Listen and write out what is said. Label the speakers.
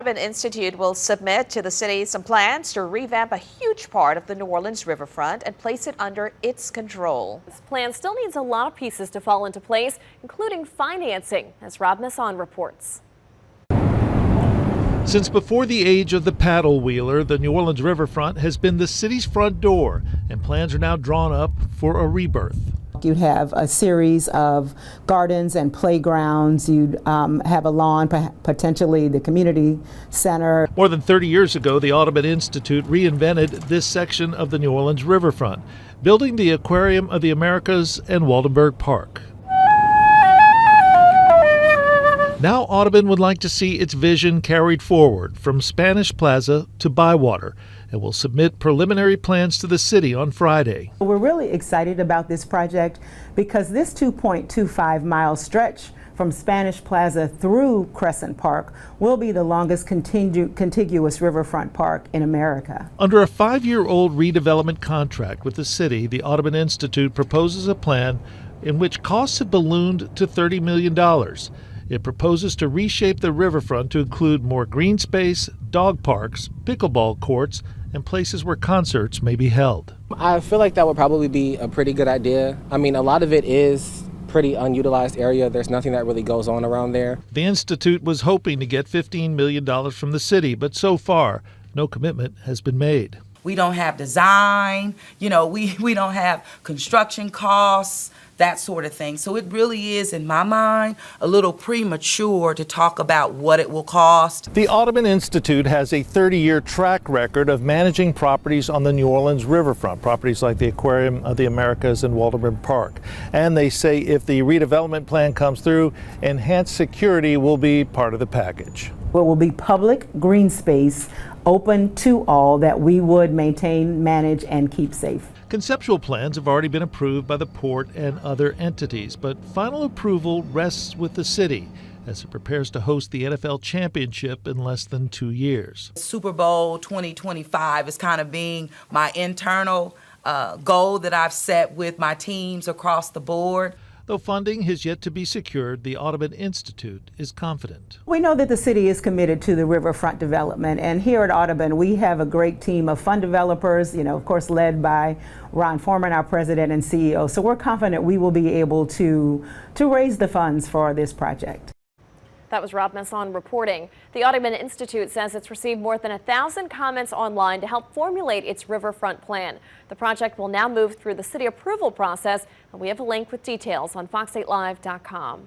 Speaker 1: Audubon Institute will submit to the city some plans to revamp a huge part of the New Orleans riverfront and place it under its control.
Speaker 2: This plan still needs a lot of pieces to fall into place, including financing, as Rob Masson reports.
Speaker 3: Since before the age of the paddle wheeler, the New Orleans riverfront has been the city's front door, and plans are now drawn up for a rebirth.
Speaker 4: You'd have a series of gardens and playgrounds. You'd have a lawn, potentially the community center.
Speaker 3: More than 30 years ago, the Audubon Institute reinvented this section of the New Orleans riverfront, building the Aquarium of the Americas and Waldenberg Park. Now Audubon would like to see its vision carried forward from Spanish Plaza to Bywater and will submit preliminary plans to the city on Friday.
Speaker 4: We're really excited about this project because this 2.25-mile stretch from Spanish Plaza through Crescent Park will be the longest contiguous riverfront park in America.
Speaker 3: Under a 5-year-old redevelopment contract with the city, the Audubon Institute proposes a plan in which costs have ballooned to $30 million. It proposes to reshape the riverfront to include more green space, dog parks, pickleball courts, and places where concerts may be held.
Speaker 5: I feel like that would probably be a pretty good idea. I mean, a lot of it is pretty unutilized area. There's nothing that really goes on around there.
Speaker 3: The Institute was hoping to get $15 million from the city, but so far, no commitment has been made.
Speaker 6: We don't have design, we don't have construction costs, that sort of thing. So it really is, in my mind, a little premature to talk about what it will cost.
Speaker 3: The Audubon Institute has a 30-year track record of managing properties on the New Orleans riverfront, properties like the Aquarium of the Americas and Waldenberg Park. And they say if the redevelopment plan comes through, enhanced security will be part of the package.
Speaker 4: What will be public green space open to all that we would maintain, manage, and keep safe.
Speaker 3: Conceptual plans have already been approved by the port and other entities, but final approval rests with the city as it prepares to host the NFL championship in less than 2 years.
Speaker 6: Super Bowl 2025 is kind of being my internal goal that I've set with my teams across the board.
Speaker 3: Though funding has yet to be secured, the Audubon Institute is confident.
Speaker 4: We know that the city is committed to the riverfront development, and here at Audubon we have a great team of fund developers, of course led by Ron Foreman, our president and CEO. So we're confident we will be able to raise the funds for this project.
Speaker 2: That was Rob Masson reporting. The Audubon Institute says it's received more than 1,000 comments online to help formulate its riverfront plan. The project will now move through the city approval process, and we have a link with details on fox8live.com.